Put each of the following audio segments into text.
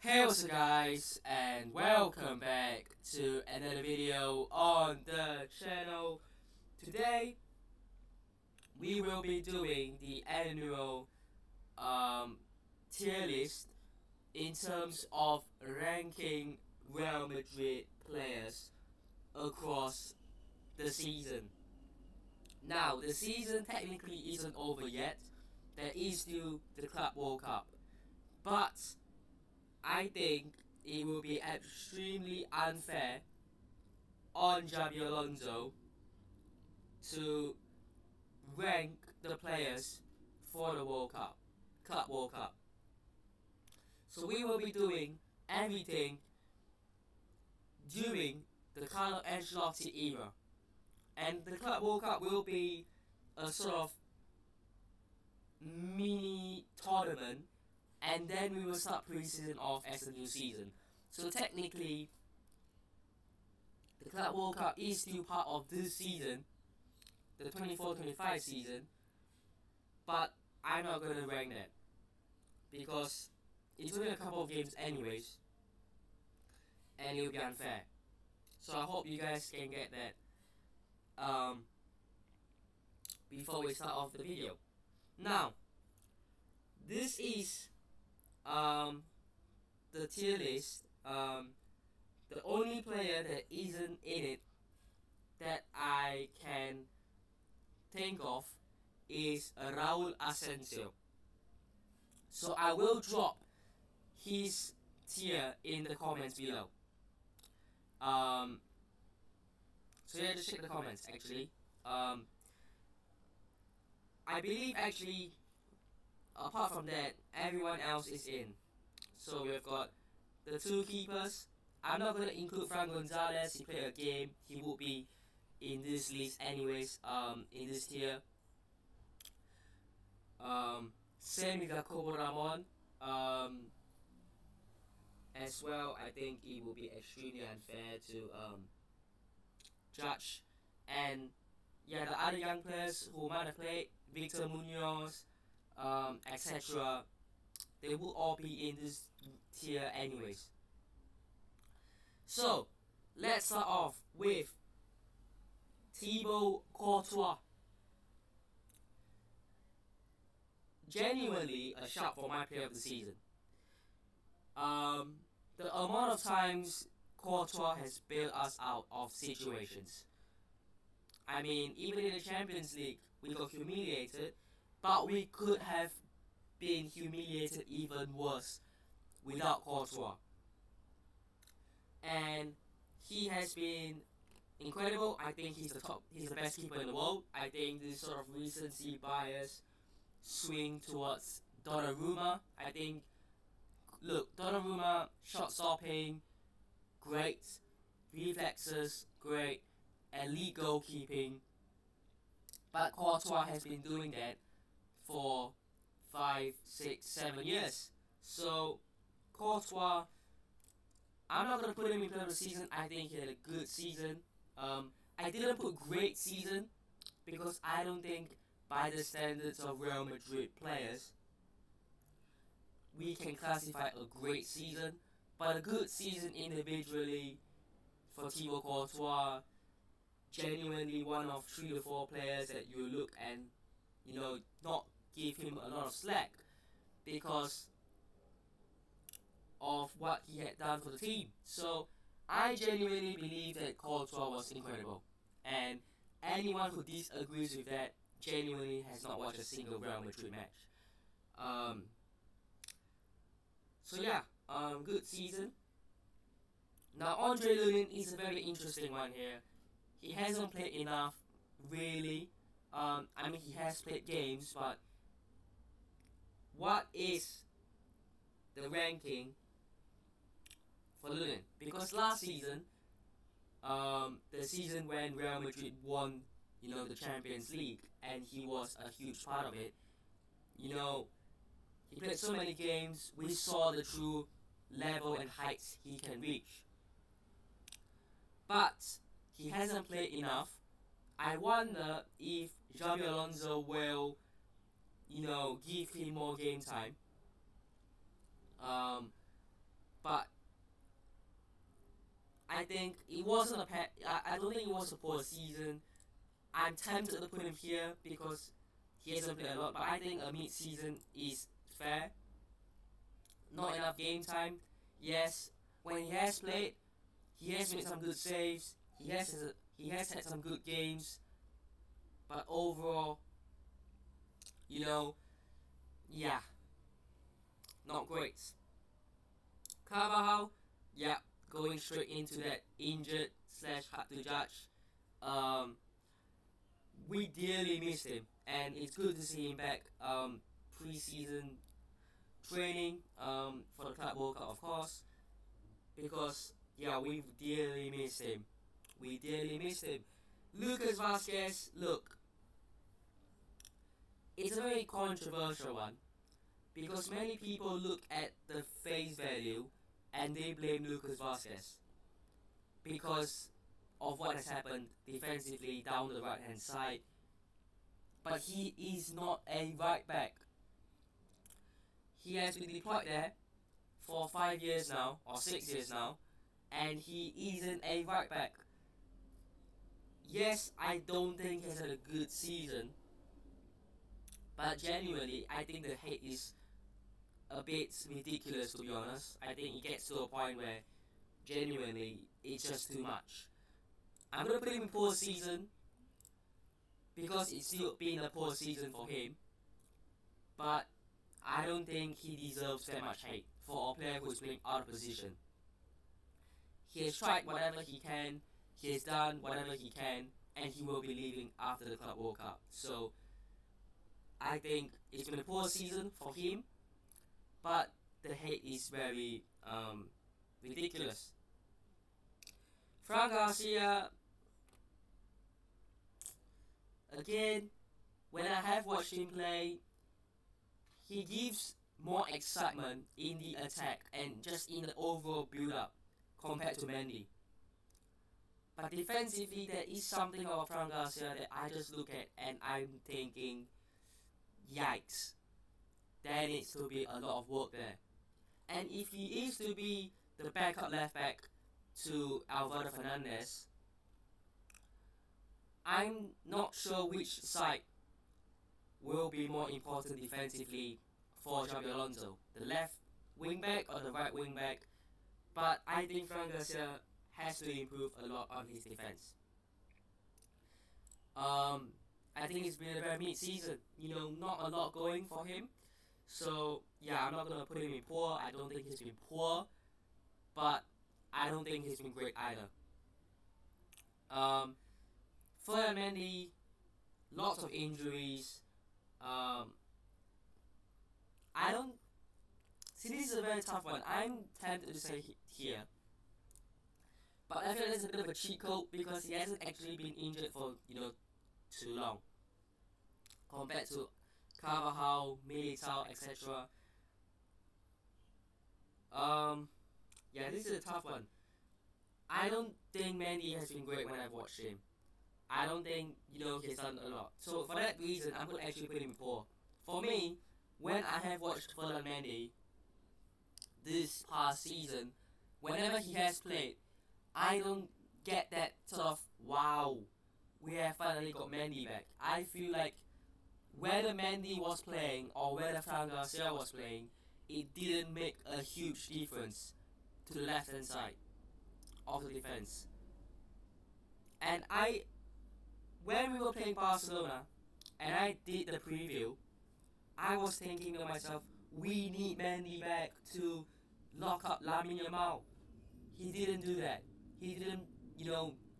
Hey, what's up guys, and welcome back to another video on the channel. Today we will be doing the annual um, tier list in terms of ranking Real Madrid players across the season. Now, the season technically isn't over yet. There is still the Club World Cup, but I think it will be extremely unfair on Xabi Alonso to rank the players for the World Cup, Club World Cup. So we will be doing everything during the Carlo Ancelotti era, and the Club World Cup will be a sort of mini tournament, and then we will start pre-season off as a new season. So technically, the Club World Cup is still part of this season, the 24-25 season, but I'm not gonna rank that because it's only a couple of games anyways, and it will be unfair. So I hope you guys can get that before we start off the video. Now, this is um, the tier list. The only player that isn't in it that I can think of is Raul Asensio. So I will drop his tier in the comments below. Um, so yeah, just check the comments actually. Um, I believe actually, apart from that, everyone else is in. So we've got the two keepers. I'm not gonna include Frank Gonzalez. He played a game. He would be in this list anyways. In this tier. Same with Jacobo Ramon. As well, I think it will be extremely unfair to judge. And yeah, the other young players who might have played, Victor Munoz, etc., they will all be in this tier anyways. So, let's start off with Thibaut Courtois. Genuinely a shout for my player of the season. The amount of times Courtois has bailed us out of situations. I mean, even in the Champions League, we got humiliated, but we could have been humiliated even worse without Courtois. And he has been incredible. I think he's the best keeper in the world. I think this sort of recency bias swing towards Donnarumma. I think, look, Donnarumma, shot stopping, great, reflexes, great, elite goalkeeping. But Courtois has been doing that for 5, 6, 7 years. So, Courtois, I'm not going to put him in player of the season. I think he had a good season. I didn't put great season because I don't think, by the standards of Real Madrid players, we can classify a great season. But a good season individually for Thibaut Courtois, genuinely one of 3 to 4 players that you look and, not give him a lot of slack because of what he had done for the team. So I genuinely believe that Courtois was incredible, and anyone who disagrees with that genuinely has not watched a single Real Madrid match. Um, so yeah, good season. Now Andre Lunin is a very interesting one here. He hasn't played enough, really. I mean, he has played games, but what is the ranking for Lunin? Because last season, the season when Real Madrid won, the Champions League, and he was a huge part of it. You know, he played so many games. We saw the true level and heights he can reach. But he hasn't played enough. I wonder if Xabi Alonso will, give him more game time. Um, I think it wasn't I don't think it was a poor season. I'm tempted to put him here because he hasn't played a lot, but I think a mid-season is fair. Not enough game time. Yes, when he has played, he has made some good saves. He has had some good games, but overall, you know, yeah, not great. Carvajal, yeah, going straight into that injured slash hard to judge. Um, we dearly missed him, and it's good to see him back. Pre-season training for the Club World Cup, of course, because yeah, we've dearly missed him. We dearly missed him. Lucas Vasquez, look, it's a very controversial one because many people look at the face value and they blame Lucas Vasquez because of what has happened defensively down the right hand side. But he is not a right back. He has been deployed there for 5 years now, or 6 years now, and he isn't a right back. Yes, I don't think he has had a good season, but genuinely, I think the hate is a bit ridiculous, to be honest. I think it gets to a point where genuinely it's just too much. I'm gonna put him in poor season because it's still been a poor season for him, but I don't think he deserves that much hate for a player who is playing out of position. He has tried whatever he can, he has done whatever he can, and he will be leaving after the Club World Cup. So I think it's been a poor season for him, but the hate is very ridiculous. Fran Garcia, again, when I have watched him play, he gives more excitement in the attack and just in the overall build-up compared to Mendy. But defensively, there is something about Fran Garcia that I just look at and I'm thinking, yikes, there needs to be a lot of work there. And if he is to be the backup left back to Alvaro Fernandez, I'm not sure which side will be more important defensively for Xabi Alonso, the left wing back or the right wing back. But I think Fran Garcia has to improve a lot on his defense. I think it's been a very mid-season. Not a lot going for him. So yeah, I'm not gonna put him in poor. I don't think he's been poor, but I don't think he's been great either. Ferdinand Mendy, lots of injuries. I don't see. This is a very tough one. I'm tempted to say here, but I feel it's a bit of a cheat code because he hasn't actually been injured for too long compared to Carvajal, Militao, etc. Yeah, this is a tough one. I don't think Mendy has been great when I've watched him. I don't think he's done a lot. So for that reason, I'm gonna actually put him in poor. For me, when I have watched Ferdinand Mendy this past season, whenever he has played, I don't get that sort of wow, we have finally got Mendy back. I feel like whether Mendy was playing or whether Fran Garcia was playing, it didn't make a huge difference to the left hand side of the defense. And when we were playing Barcelona, and I did the preview, I was thinking to myself, we need Mendy back to lock up Lamine Yamal. He didn't do that. He didn't,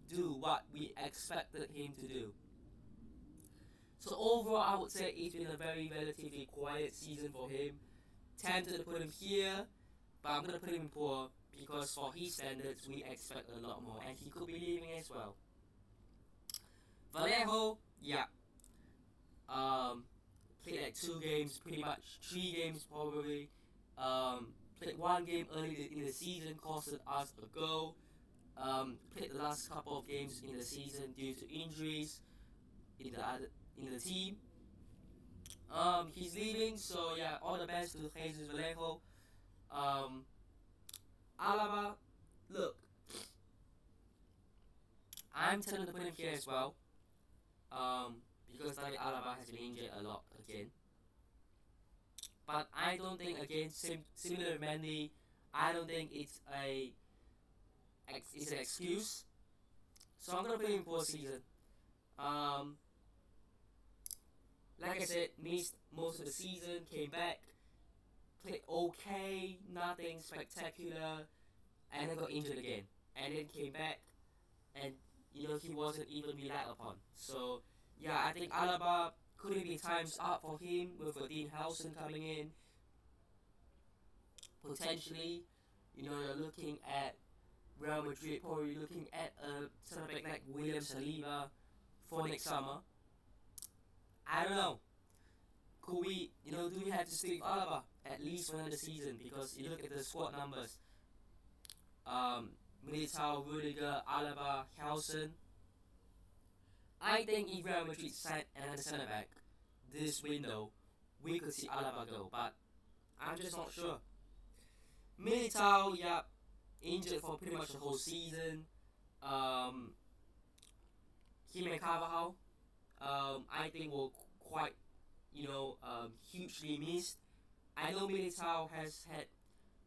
do what we expected him to do. So overall, I would say it's been a very relatively quiet season for him. Tempted to put him here, but I'm gonna put him in poor because for his standards, we expect a lot more, and he could be leaving as well. Vallejo, yeah. Played like 2 games, pretty much 3 games probably. Played 1 game early in the season, costed us a goal. Played the last couple of games in the season due to injuries in the team. He's leaving, so yeah, all the best to Jesus Vallejo. Alaba, look, I'm tempted to put him here as well. Because David Alaba has been injured a lot again. But I don't think, again, similar to Mendy, I don't think it's an excuse. So I'm gonna put him for a season. Um, like I said, missed most of the season, came back, played okay, nothing spectacular, and then got injured again, and then came back, and he wasn't even relied upon. So yeah, I think Alaba could it be times up for him with Dean Howson coming in. Potentially, you're looking at Real Madrid probably looking at a centre back like William Saliba for next summer. I don't know. Could we, do we have to stick with Alaba at least for another season? Because you look at the squad numbers. Militao, Rudiger, Alaba, Howson. I think if Real Madrid signed another centre back this window, we could see Alaba go, but I'm just not sure. Militao, yeah, injured for pretty much the whole season. Him and Carvajal, I think will quite, hugely missed. I know Militao has had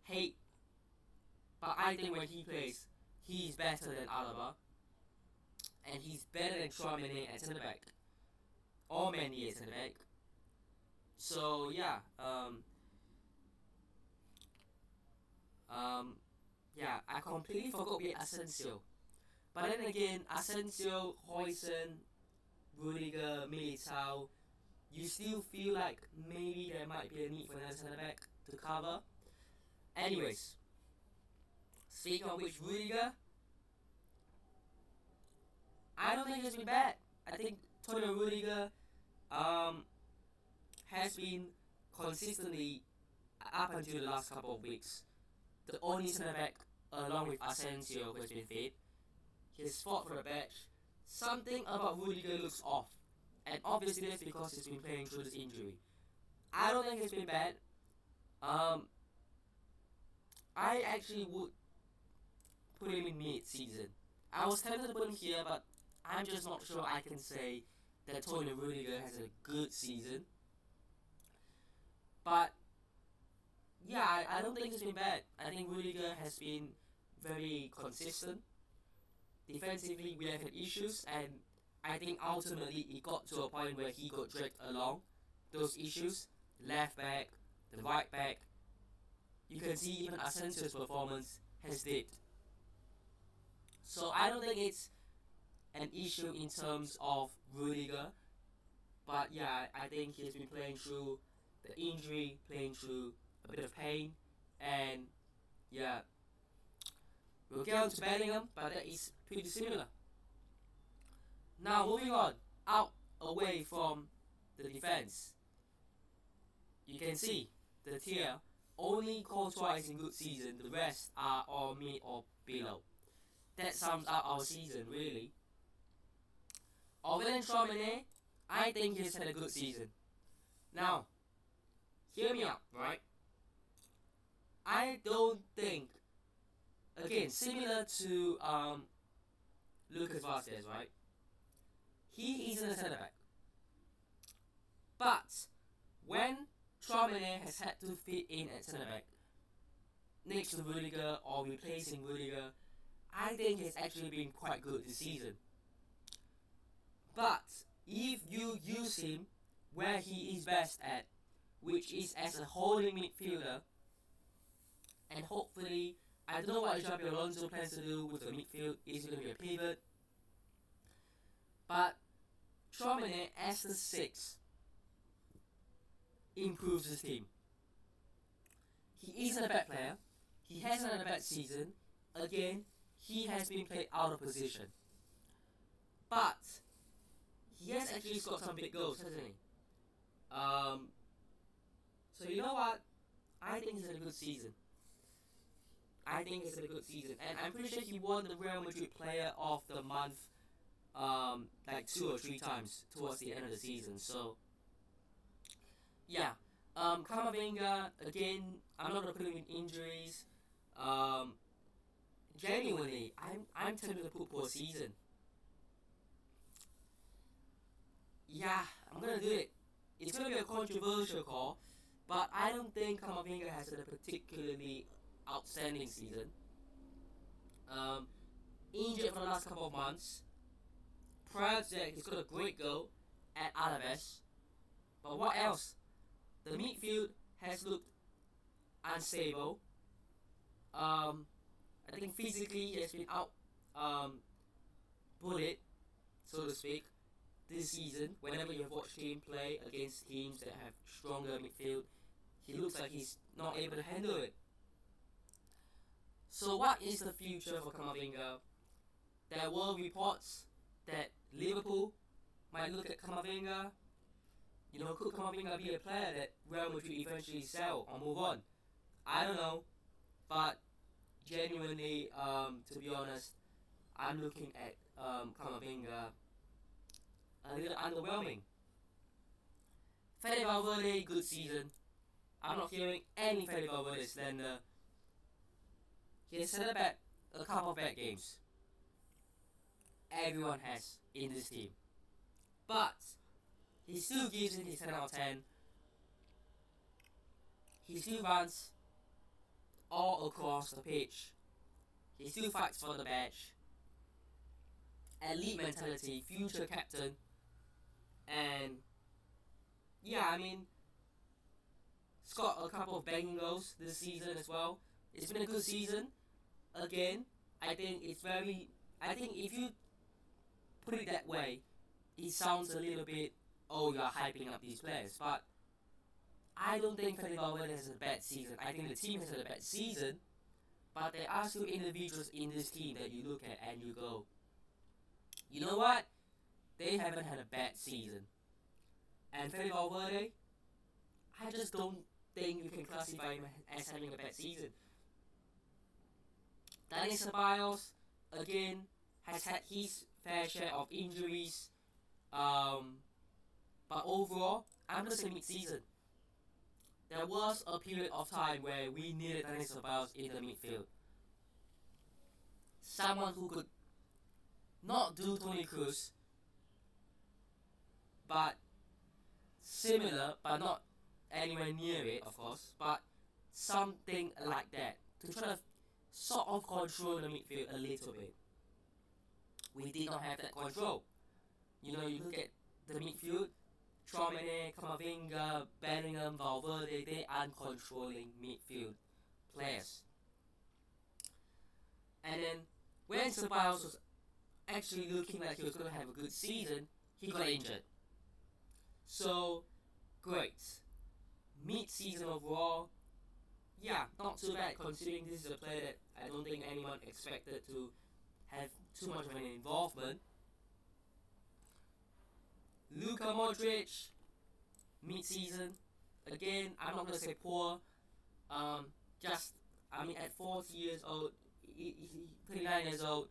hate, but I think when he plays, he's better than Alaba, and he's better than Chouameni at centre back, or Mendy at centre back. So yeah, yeah, I completely forgot we had Asensio. But then again, Asensio, Huijsen, Rudiger, Militao, you still feel like maybe there might be a need for another centre back to cover. Anyways, speaking of which, Rudiger, I don't think he's been bad. I think Tony Rudiger has been consistently, up until the last couple of weeks, the only centre back along with Asensio who has been fit. He's fought for the badge. Something about Rudiger looks off, and obviously that's because he's been playing through this injury. I don't think he's been bad. I actually would put him in mid-season. I was tempted to put him here, but I'm just not sure I can say that Tony Rudiger has a good season. But yeah, I don't think it's been bad. I think Rudiger has been very consistent. Defensively, we have had issues, and I think ultimately it got to a point where he got dragged along those issues. Left back, the right back. You can see even Asensio's performance has dipped. So I don't think it's an issue in terms of Rudiger, but yeah, I think he's been playing through the injury, playing through a bit of pain, and yeah, we'll get on to Bellingham, but that is pretty similar. Now moving on, out away from the defense, you can see the tier only Courtois is in good season, the rest are all mid or below. That sums up our season really. Other than Chouameni, I think he's had a good season. Now, hear me out, right? I don't think, again, similar to Lucas Vazquez, right? He isn't a centre back. But when Chouameni has had to fit in at centre back next to Rudiger or replacing Rudiger, I think he's actually been quite good this season. But if you use him where he is best at, which is as a holding midfielder, and hopefully, I don't know what Xabi Alonso plans to do with the midfield. Is it going to be a pivot? But Chouameni as the 6 improves his team. He isn't a bad player. He hasn't had a bad season. Again, he has been played out of position. But he has actually scored some big goals, hasn't he? So you know what? I think he's had a good season. And I'm pretty sure he won the Real Madrid Player of the Month like 2 or 3 times towards the end of the season. So yeah, Camavinga, again, I'm not gonna put him in injuries. Genuinely, I'm tempted to put poor season. yeah, I'm gonna do it. It's gonna be a controversial call, but I don't think Kamavinga has had a particularly outstanding season. Um, Injured for the last couple of months. Prior to that, he's got a great goal at Alaves. But what else? The midfield has looked unstable. I think physically he has been out um, bullied, so to speak, this season. Whenever you have watched him play against teams that have stronger midfield, he looks like he's not able to handle it. So what is the future for Kamavinga? There were reports that Liverpool might look at Kamavinga. Could Kamavinga be a player that Real Madrid eventually sell or move on? I don't know, but genuinely, to be honest, I'm looking at Kamavinga a little underwhelming. Fede Valverde, good season. I'm not hearing any Fede Valverde slander. He has had a couple of bad games. Everyone has in this team. But he still gives it his 10 out of 10. He still runs all across the pitch. He still fights for the badge. Elite mentality, future captain. And yeah, I mean, he's got a couple of banging goals this season as well. It's been a good season. Again, I think if you put it that way, it sounds a little bit, oh, you're hyping up these players. But I don't think Fede Valverde has a bad season. I think the team has had a bad season, but there are still individuals in this team that you look at and you go, you know what? They haven't had a bad season. And Fede Valverde, I just don't think you can classify him as having a bad season. Dani Ceballos, again, has had his fair share of injuries. But overall, I'm going to say mid-season. There was a period of time where we needed Dani Ceballos in the midfield. Someone who could not do Toni Kroos, but similar, but not anywhere near it, of course, but something like that to try to sort of control the midfield a little bit. We did not have that control. You look at the midfield, Traoré, Camavinga, Bellingham, Valverde, they are controlling midfield players. And then when Ceballos was actually looking like he was going to have a good season, he got injured. So, great. Mid-season overall, yeah, not too bad considering this is a player that I don't think anyone expected to have too much of an involvement. Luka Modric, mid-season, again, I'm not going to say poor, at 40 years old, 39 years old,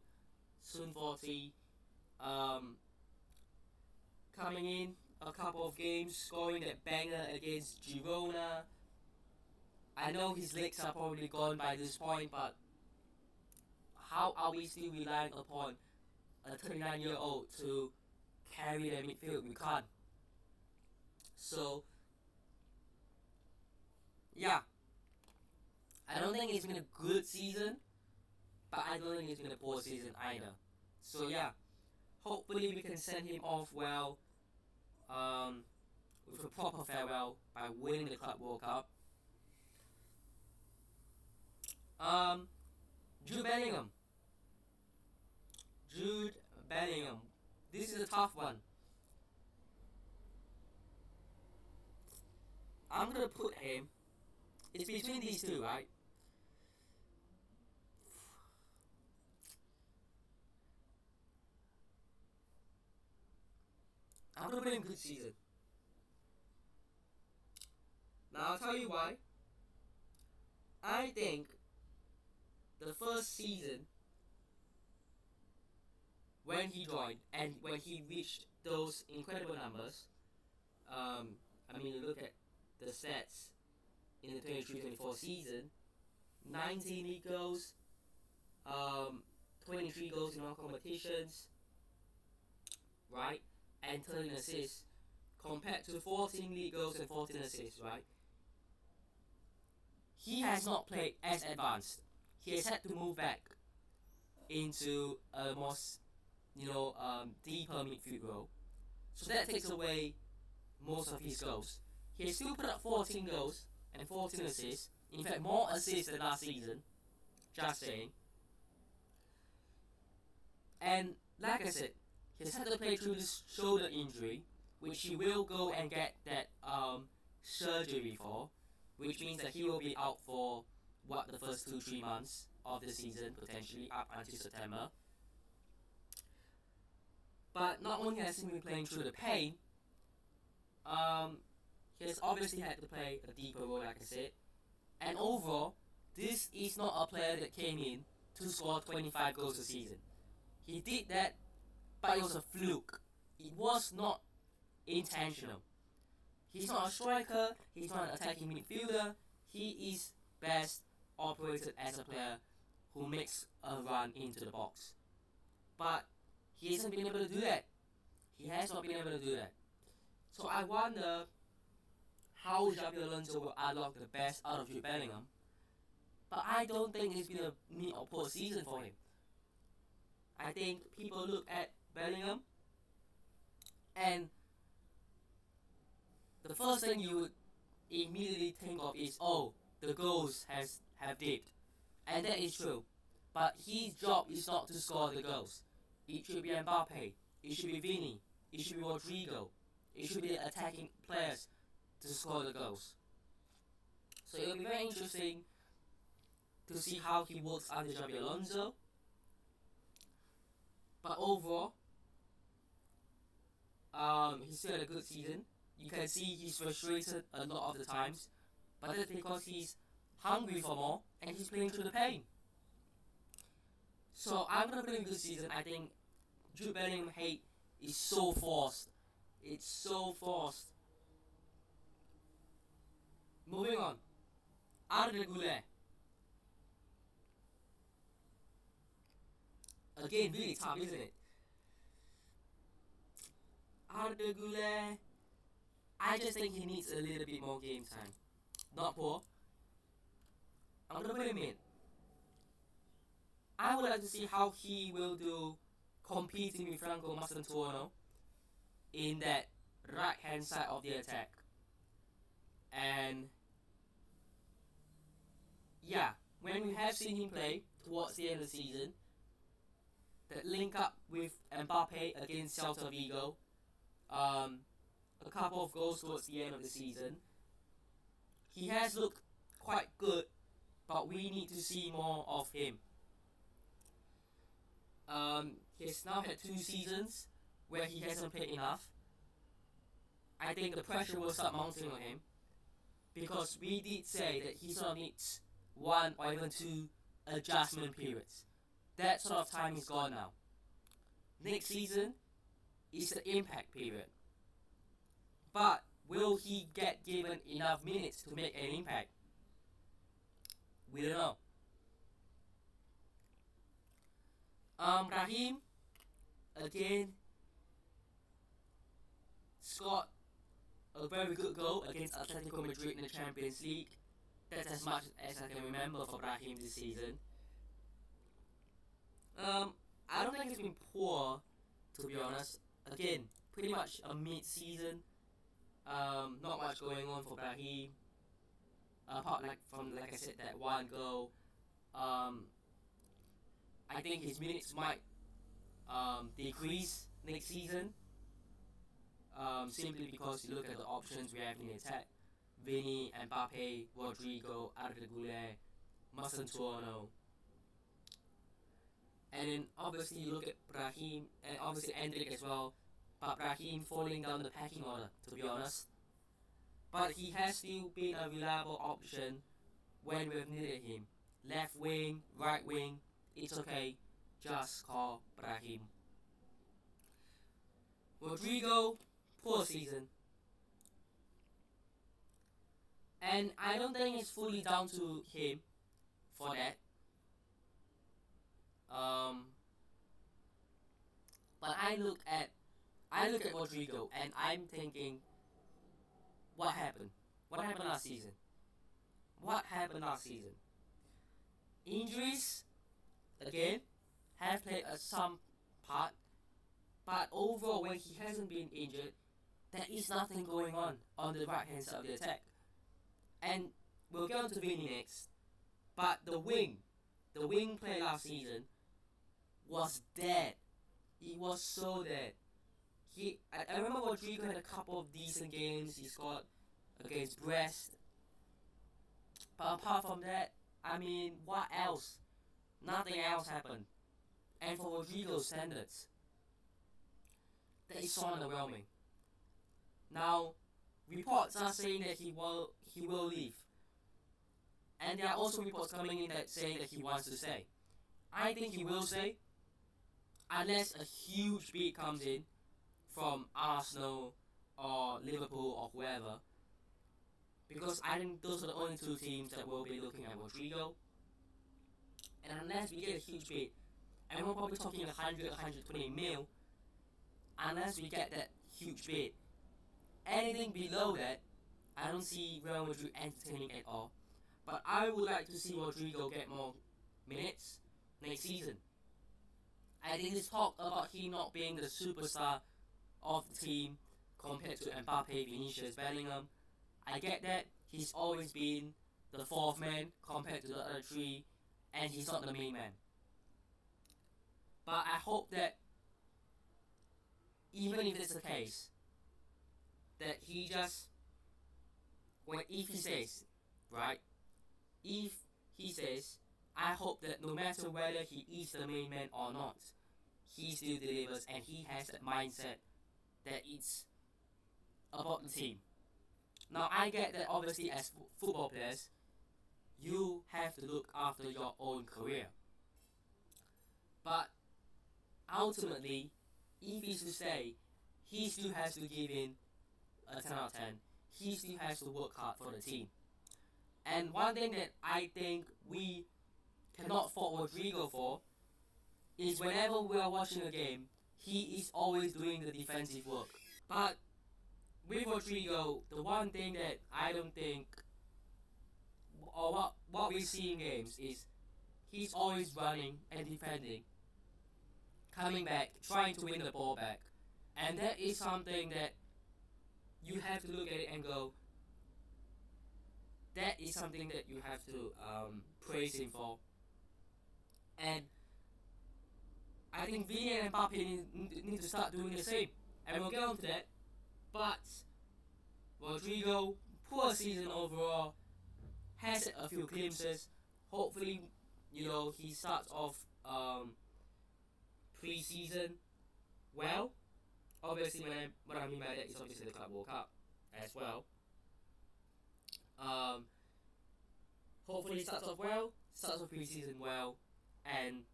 soon 40, coming in a couple of games, scoring that banger against Girona. I know his legs are probably gone by this point, but how are we still relying upon a 39-year-old to carry the midfield? We can't. So, yeah. I don't think it's been a good season, but I don't think it's been a poor season either. So, yeah. Hopefully we can send him off well, with a proper farewell by winning the Club World Cup. Jude Bellingham. Jude Bellingham. This is a tough one. I'm gonna put him. It's between these two, right? I'm gonna put him good season. Now I'll tell you why. I think the first season when he joined and when he reached those incredible numbers, you look at the stats in the 23-24 season, 19 league goals, 23 goals in all competitions, right? And 13 assists. compared to 14 league goals and 14 assists, right? He has not played as advanced. He has had to move back into a more, deeper midfield role. So that takes away most of his goals. He has still put up 14 goals and 14 assists. In fact, more assists than last season. Just saying. And like I said, he has had to play through this shoulder injury, which he will go and get that surgery for, which means that he will be out for the first 2-3 months of the season, potentially up until September. But not only has he been playing through the pain, he has obviously had to play a deeper role, like I said. And overall, this is not a player that came in to score 25 goals a season. He did that, but it was a fluke. It was not intentional. He's not a striker, he's not an attacking midfielder. He is best operated as a player who makes a run into the box. But he hasn't been able to do that. He has not been able to do that. So I wonder how Xabi Alonso will unlock the best out of Jude Bellingham. But I don't think it's been a mid or poor season for him. I think people look at Bellingham and the first thing you would immediately think of is, oh, the goals have dipped. And that is true. But his job is not to score the goals. It should be Mbappe, it should be Vini, it should be Rodrigo, it should be the attacking players to score the goals. So it will be very interesting to see how he works under Xabi Alonso. But overall, he's still had a good season. You can see he's frustrated a lot of the times, but that's because he's hungry for more and he's playing through the pain. So I'm gonna put him a good season. I think Jude Bellingham hate is so forced. It's so forced. Moving on. Arda Güler. Again, really tough, isn't it? Arda Güler, I just think he needs a little bit more game time. Not poor. I'm gonna put him in. I would like to see how he will do competing with Franco Mastantuono in that right hand side of the attack. And yeah, when we have seen him play towards the end of the season, that link up with Mbappe against Celta Vigo, a couple of goals towards the end of the season, he has looked quite good, but we need to see more of him. He has now had 2 seasons where he hasn't played enough. I think the pressure will start mounting on him, because we did say that he sort of needs 1 or even 2 adjustment periods. That sort of time is gone now. Next season is the impact period. But will he get given enough minutes to make an impact? We don't know. Raheem, again, scored a very good goal against Atletico Madrid in the Champions League. That's as much as I can remember for Raheem this season. I don't think it's been poor, to be honest. Again, pretty much a mid-season. Not much going on for Raheem. Apart from like I said, that 1 goal. I think his minutes might decrease next season. Simply because you look at the options we have in the attack: Vini, Mbappe, Rodrigo, Arda Güler, Mastantuono. And then obviously you look at Brahim and obviously Endrick as well. But Brahim falling down the pecking order, to be honest. But he has still been a reliable option when we've needed him. Left wing, right wing, it's okay. Just call Brahim. Rodrigo, poor season. And I don't think it's fully down to him for that. But I look at Rodrigo and I'm thinking what happened? What happened last season? What happened last season? Injuries, again, have played some part, but overall, when he hasn't been injured, there is nothing going on the right hand side of the attack. And we'll get on to Vinny next, but the wing play last season was dead. It was so dead. I remember Rodrigo had a couple of decent games. He scored against Brest, but apart from that, I mean, what else? Nothing else happened. And for Rodrigo's standards, that is so underwhelming. Now, reports are saying that he will leave, and there are also reports coming in that saying that he wants to stay. I think he will stay, unless a huge bid comes in from Arsenal or Liverpool or whoever, because I think those are the only two teams that will be looking at Rodrigo. And unless we get a huge bid, and we're probably talking 100, 120 mil, unless we get that huge bid, anything below that, I don't see Real Madrid entertaining at all. But I would like to see Rodrigo get more minutes next season. I think this talk about him not being the superstar of the team compared to Mbappe, Vinicius, Bellingham, I get that. He's always been the fourth man compared to the other three, and he's not the main man. But I hope that even if it's the case, that he just, if he says, right, if he says, I hope that no matter whether he is the main man or not, he still delivers and he has that mindset that it's about the team. Now, I get that obviously as football players, you have to look after your own career. But ultimately, if he's to stay, he still has to give in a 10 out of 10. He still has to work hard for the team. And one thing that I think we cannot fault Rodrigo for is whenever we are watching a game, he is always doing the defensive work. But with Rodrigo, the one thing that I don't think, or what we see in games, is he's always running and defending, coming back, trying to win the ball back. And that is something that you have to look at it and go, that is something that you have to praise him for. And I think Vini and Mbappe need to start doing the same. And we'll get on to that. But Rodrigo, poor season overall, has a few glimpses. Hopefully, he starts off pre-season well. Obviously, what I mean by that is obviously the Club World Cup as well. Hopefully, he starts off well, starts off pre-season well, and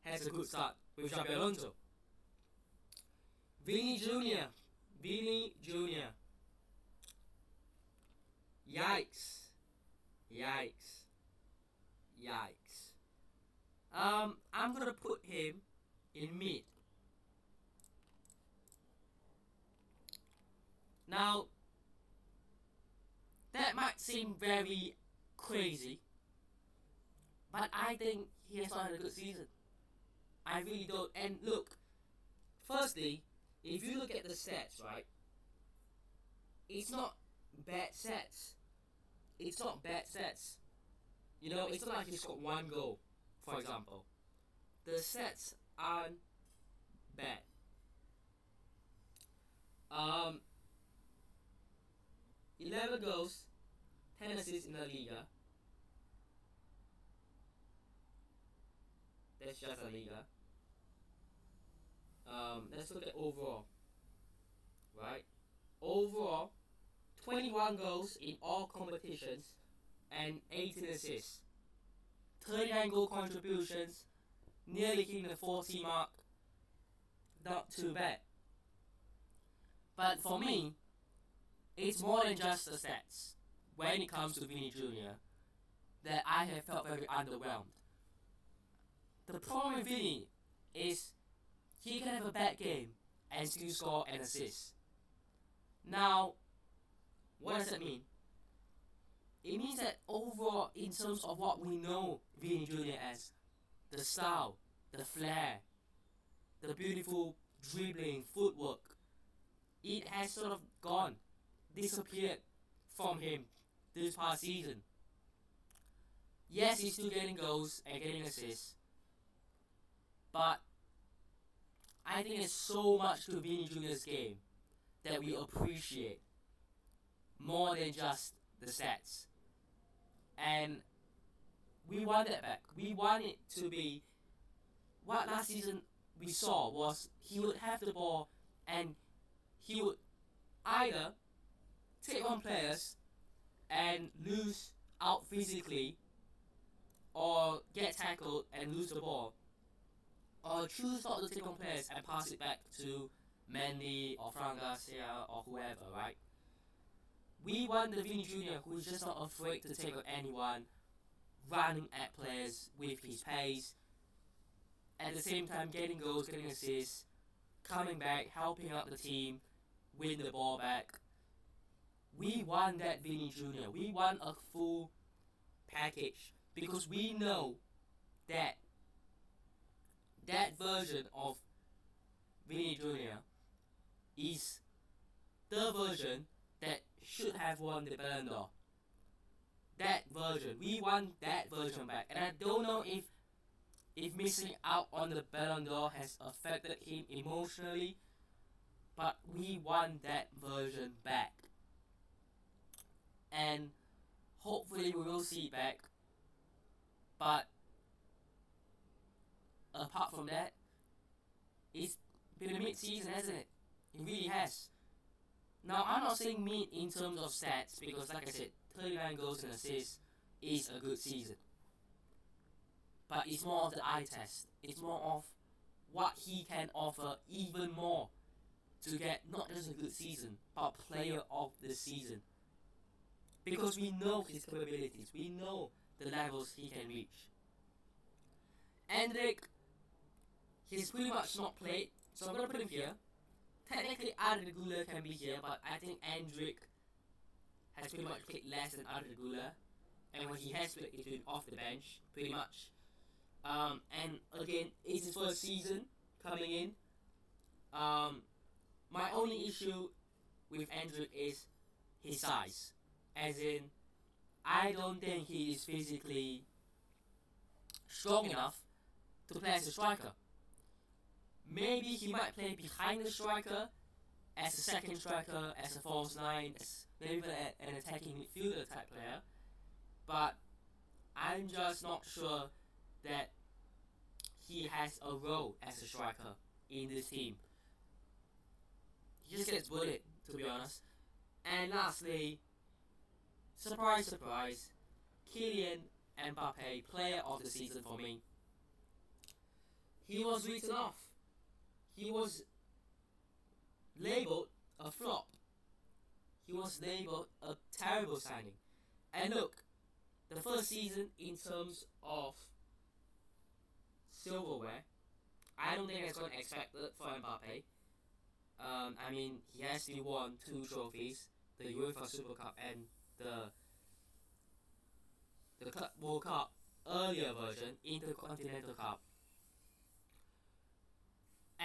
has a good start with Xabi Alonso. Vini Jr. Yikes. I'm gonna put him in mid. Now, that might seem very crazy, but I think he has not had a good season. I really don't. And look, firstly, if you look at the stats, right, it's not bad stats. It's not like he's got one goal, for example. The stats aren't bad. 11 goals, 10 assists in La Liga. That's just La Liga. Let's look at overall. Right? Overall, 21 goals in all competitions and 18 assists. 39 goal contributions, nearly hitting the 40 mark. Not too bad. But for me, it's more than just the stats when it comes to Vini Jr. that I have felt very underwhelmed. The problem with Vini is he can have a bad game and still score an assist. Now, What does that mean? It means that overall, in terms of what we know Vini Jr. as, the style, the flair, the beautiful dribbling, footwork, it has sort of gone, disappeared from him this past season. Yes, he's still getting goals and getting assists, but I think there's so much to Vini Jr.'s game that we appreciate more than just the stats. And we want that back. We want it to be what last season we saw was he would have the ball and he would either take on players and lose out physically or get tackled and lose the ball, or choose not to take on players and pass it back to Mendy or Fran Garcia or whoever, right? We want the Vini Jr. who is just not afraid to take on anyone, running at players with his pace, at the same time getting goals, getting assists, coming back, helping out the team, win the ball back. We want that Vini Jr. We want a full package because we know that that version of Vini Jr. is the version that should have won the Ballon d'Or. That version, we want that version back, and I don't know if missing out on the Ballon d'Or has affected him emotionally, but we want that version back, and hopefully we will see it back. But apart from that, it's been a mid-season, hasn't it? It really has. Now, I'm not saying mid in terms of stats, because like I said, 39 goals and assists is a good season. But it's more of the eye test. It's more of what he can offer even more to get not just a good season, but player of the season. Because we know his capabilities. We know the levels he can reach. Endrick, he's pretty much not played, so I'm going to put him here. Technically, Arda can be here, but I think Endrick has pretty much played less than Arda, and when he has played, it's been off the bench, pretty much. And again, it's his first season coming in. My only issue with Endrick is his size. As in, I don't think he is physically strong enough to play as a striker. Maybe he might play behind the striker, as a second striker, as a false nine, as maybe an attacking midfielder type player. But I'm just not sure that he has a role as a striker in this team. He just gets bullied, to be honest. And lastly, surprise, surprise, Kylian Mbappe, player of the season for me. He was written off. He was labelled a flop. He was labelled a terrible signing. And look, the first season in terms of silverware, I don't think that's what I expected for Mbappe. I mean, he has still won 2 trophies, the UEFA Super Cup and the World Cup earlier version, Intercontinental Cup.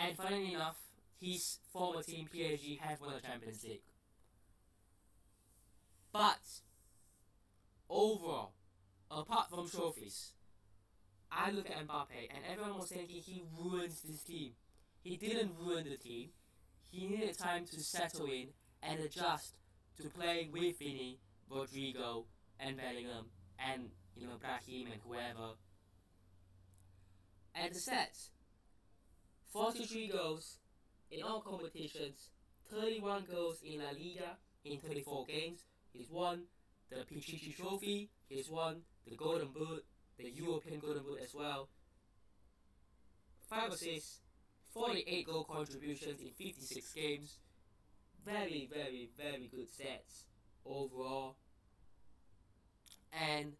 And funnily enough, his former team PSG have won the Champions League. But overall, apart from trophies, I look at Mbappe and everyone was thinking he ruins this team. He didn't ruin the team. He needed time to settle in and adjust to playing with Vini, Rodrigo, and Bellingham, and Brahim and whoever. And the stats: 43 goals in all competitions, 31 goals in La Liga in 34 games. He's won the Pichichi Trophy, he's won the Golden Boot, the European Golden Boot as well. 5 assists, 48 goal contributions in 56 games. Very, very, very good stats overall. And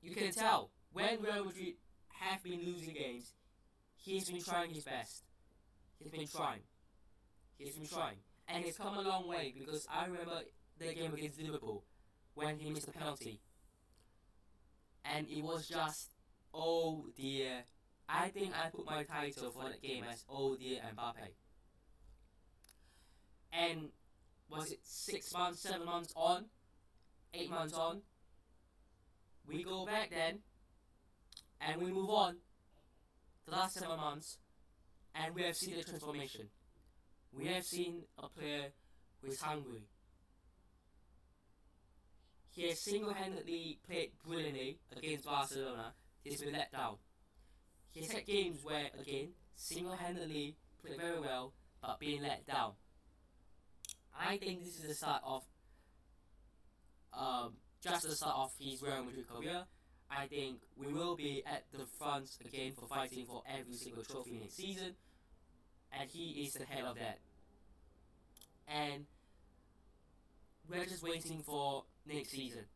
you can tell when Real Madrid have been losing games, he's been trying his best. He's been trying. and he's come a long way because I remember the game against Liverpool when he missed a penalty, and it was just oh dear. I think I put my title for that game as oh dear Mbappe. And was it 6 months, 7 months on, 8 months on? We go back then, and we move on. The last 7 months, and we have seen the transformation. We have seen a player who is hungry. He has single-handedly played brilliantly against Barcelona. He's been let down. He's had games where, again, single-handedly played very well, but being let down. I think this is the start of, just the start of his Real Madrid career. I think we will be at the front again for fighting for every single trophy next season, and he is the head of that. And we're just waiting for next season,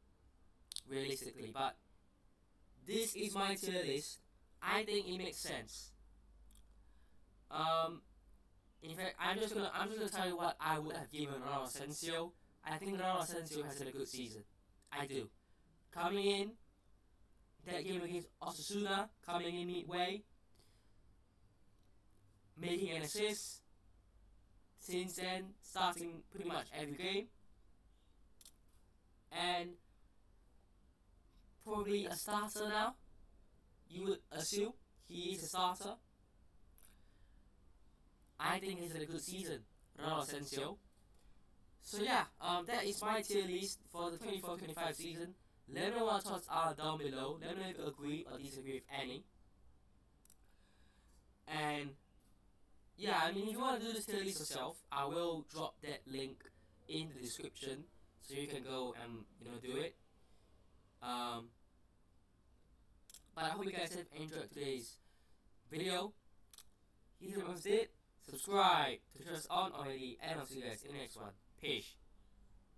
realistically. But this is my tier list. I think it makes sense. In fact, I'm just gonna tell you what I would have given Ronaldo Asensio. I think Ronaldo Asensio has had a good season. I do. Coming in that game against Osasuna, coming in midway, making an assist. Since then, starting pretty much every game, and probably a starter now. You would assume he is a starter. I think he's had a good season, Ronaldo Asensio. So yeah, that is my tier list for the 24-25 season. Let me know what your thoughts are down below. Let me know if you agree or disagree with any. And yeah, I mean, if you want to do this tier list yourself, I will drop that link in the description so you can go and do it. But I hope you guys have enjoyed today's video. If you did, subscribe to turn us on already, and I'll see you guys in the next one. Peace.